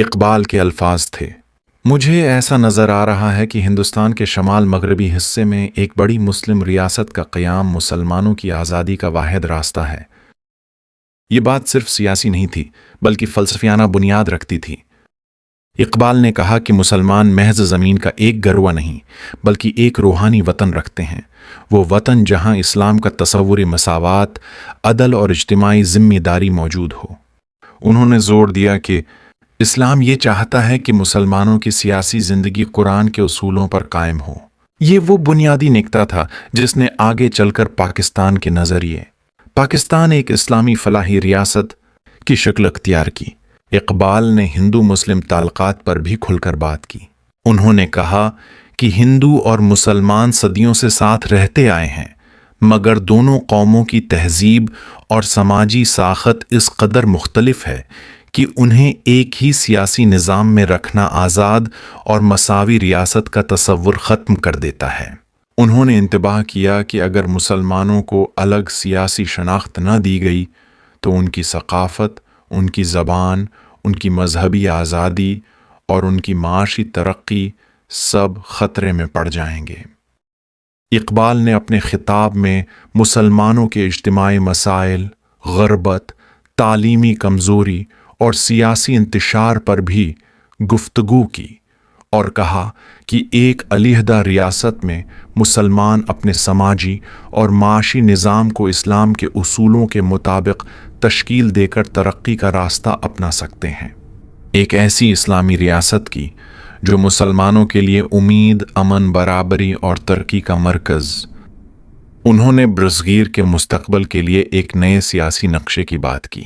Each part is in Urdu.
اقبال کے الفاظ تھے: مجھے ایسا نظر آ رہا ہے کہ ہندوستان کے شمال مغربی حصے میں ایک بڑی مسلم ریاست کا قیام مسلمانوں کی آزادی کا واحد راستہ ہے۔ یہ بات صرف سیاسی نہیں تھی بلکہ فلسفیانہ بنیاد رکھتی تھی۔ اقبال نے کہا کہ مسلمان محض زمین کا ایک گروہ نہیں بلکہ ایک روحانی وطن رکھتے ہیں، وہ وطن جہاں اسلام کا تصور مساوات، عدل اور اجتماعی ذمہ داری موجود ہو۔ انہوں نے زور دیا کہ اسلام یہ چاہتا ہے کہ مسلمانوں کی سیاسی زندگی قرآن کے اصولوں پر قائم ہو۔ یہ وہ بنیادی نکتہ تھا جس نے آگے چل کر پاکستان کے نظریے پاکستان ایک اسلامی فلاحی ریاست کی شکل اختیار کی۔ اقبال نے ہندو مسلم تعلقات پر بھی کھل کر بات کی۔ انہوں نے کہا کہ ہندو اور مسلمان صدیوں سے ساتھ رہتے آئے ہیں، مگر دونوں قوموں کی تہذیب اور سماجی ساخت اس قدر مختلف ہے کہ انہیں ایک ہی سیاسی نظام میں رکھنا آزاد اور مساوی ریاست کا تصور ختم کر دیتا ہے۔ انہوں نے انتباہ کیا کہ اگر مسلمانوں کو الگ سیاسی شناخت نہ دی گئی تو ان کی ثقافت، ان کی زبان، ان کی مذہبی آزادی اور ان کی معاشی ترقی سب خطرے میں پڑ جائیں گے۔ اقبال نے اپنے خطاب میں مسلمانوں کے اجتماعی مسائل، غربت، تعلیمی کمزوری اور سیاسی انتشار پر بھی گفتگو کی اور کہا کہ ایک علیحدہ ریاست میں مسلمان اپنے سماجی اور معاشی نظام کو اسلام کے اصولوں کے مطابق تشکیل دے کر ترقی کا راستہ اپنا سکتے ہیں۔ ایک ایسی اسلامی ریاست کی جو مسلمانوں کے لیے امید، امن، برابری اور ترقی کا مرکز۔ انہوں نے برصغیر کے مستقبل کے لیے ایک نئے سیاسی نقشے کی بات کی۔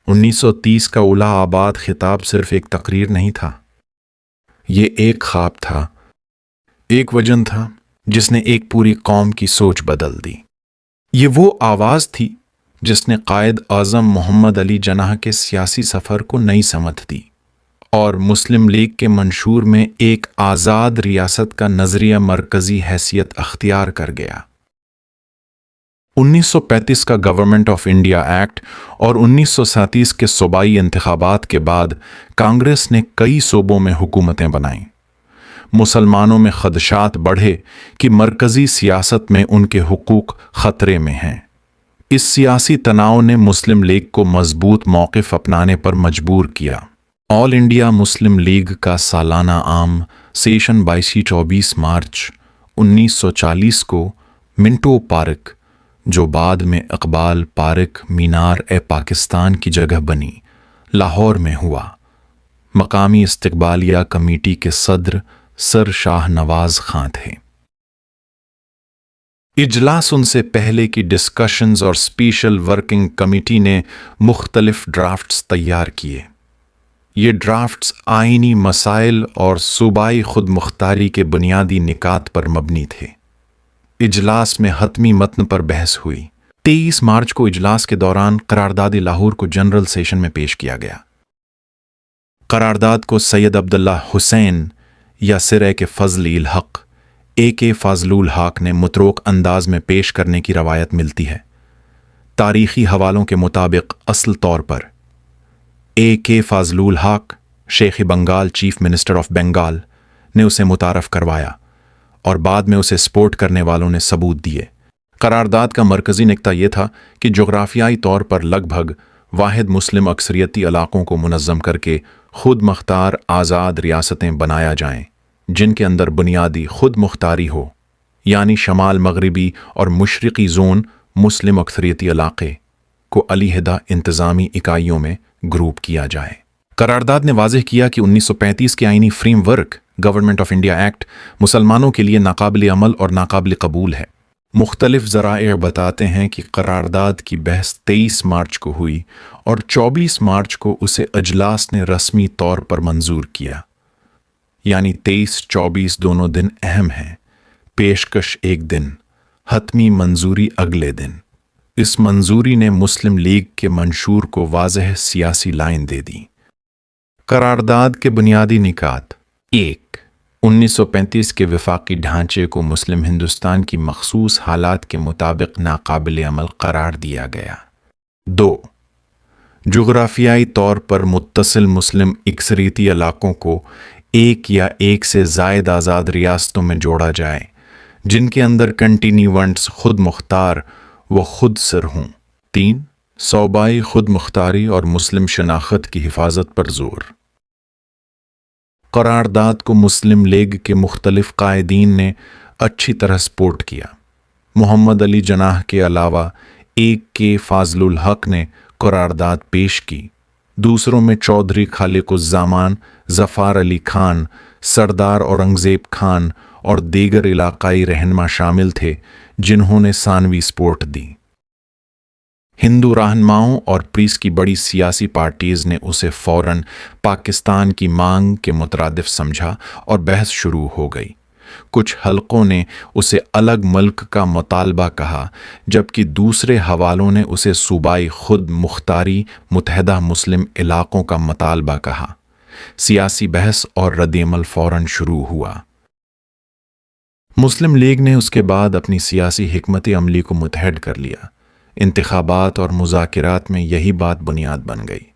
1930 کا الہ آباد خطاب صرف ایک تقریر نہیں تھا، یہ ایک خواب تھا، ایک وژن تھا جس نے ایک پوری قوم کی سوچ بدل دی۔ یہ وہ آواز تھی جس نے قائد اعظم محمد علی جناح کے سیاسی سفر کو نئی سمت دی اور مسلم لیگ کے منشور میں ایک آزاد ریاست کا نظریہ مرکزی حیثیت اختیار کر گیا۔ 1935 کا گورنمنٹ آف انڈیا ایکٹ اور 1937 کے صوبائی انتخابات کے بعد کانگریس نے کئی صوبوں میں حکومتیں بنائیں۔ مسلمانوں میں خدشات بڑھے کہ مرکزی سیاست میں ان کے حقوق خطرے میں ہیں۔ اس سیاسی تناؤ نے مسلم لیگ کو مضبوط موقف اپنانے پر مجبور کیا۔ آل انڈیا مسلم لیگ کا سالانہ عام سیشن 22-24 مارچ 1940 کو منٹو پارک، جو بعد میں اقبال پارک مینار پاکستان کی جگہ بنی، لاہور میں ہوا۔ مقامی استقبالیہ کمیٹی کے صدر سر شاہ نواز خان تھے۔ اجلاس ان سے پہلے کی ڈسکشنز اور اسپیشل ورکنگ کمیٹی نے مختلف ڈرافٹس تیار کیے۔ یہ ڈرافٹس آئینی مسائل اور صوبائی خود مختاری کے بنیادی نکات پر مبنی تھے۔ اجلاس میں حتمی متن پر بحث ہوئی۔ 23 مارچ کو اجلاس کے دوران قرارداد لاہور کو جنرل سیشن میں پیش کیا گیا۔ قرارداد کو سید عبداللہ حسین یا سرہ کے فضل الحق کے فاضل الحق نے متروک انداز میں پیش کرنے کی روایت ملتی ہے۔ تاریخی حوالوں کے مطابق اصل طور پر کے فاضل الحق شیخ Bengal chief minister of Bengal نے اسے متعارف کروایا اور بعد میں اسے سپورٹ کرنے والوں نے ثبوت دیے۔ قرارداد کا مرکزی نکتہ یہ تھا کہ جغرافیائی طور پر لگ بھگ واحد مسلم اکثریتی علاقوں کو منظم کر کے خود مختار آزاد ریاستیں بنایا جائیں جن کے اندر بنیادی خود مختاری ہو، یعنی شمال مغربی اور مشرقی زون مسلم اکثریتی علاقے کو علیحدہ انتظامی اکائیوں میں گروپ کیا جائے۔ قرارداد نے واضح کیا کہ 1935 کے آئینی frame work government of India act مسلمانوں کے لیے ناقابل عمل اور ناقابل قبول ہے۔ مختلف ذرائع بتاتے ہیں کہ قرارداد کی بحث 23 مارچ کو ہوئی اور 24 مارچ کو اسے اجلاس نے رسمی طور پر منظور کیا، یعنی 23-24 دونوں دن اہم ہیں، پیشکش ایک دن، حتمی منظوری اگلے دن۔ اس منظوری نے مسلم لیگ کے منشور کو واضح سیاسی لائن دے دی۔ قرارداد کے بنیادی نکات: 1. 1935 کے وفاقی ڈھانچے کو مسلم ہندوستان کی مخصوص حالات کے مطابق ناقابل عمل قرار دیا گیا۔ 2. جغرافیائی طور پر متصل مسلم اکثریتی علاقوں کو ایک یا ایک سے زائد آزاد ریاستوں میں جوڑا جائے جن کے اندر کنٹینیونٹس خود مختار و خود سر ہوں۔ 3. صوبائی خود مختاری اور مسلم شناخت کی حفاظت پر زور۔ قرارداد کو مسلم لیگ کے مختلف قائدین نے اچھی طرح سپورٹ کیا۔ محمد علی جناح کے علاوہ ایک کے فاضل الحق نے قرارداد پیش کی۔ دوسروں میں چودھری خالق الزمان، ظفار علی خان، سردار اورنگزیب خان اور دیگر علاقائی رہنما شامل تھے جنہوں نے ثانوی سپورٹ دی۔ ہندو رہنماؤں اور پریس کی بڑی سیاسی پارٹیز نے اسے فوراً پاکستان کی مانگ کے مترادف سمجھا اور بحث شروع ہو گئی۔ کچھ حلقوں نے اسے الگ ملک کا مطالبہ کہا جبکہ دوسرے حوالوں نے اسے صوبائی خود مختاری متحدہ مسلم علاقوں کا مطالبہ کہا۔ سیاسی بحث اور ردعمل فوراً شروع ہوا۔ مسلم لیگ نے اس کے بعد اپنی سیاسی حکمت عملی کو متحد کر لیا۔ انتخابات اور مذاکرات میں یہی بات بنیاد بن گئی۔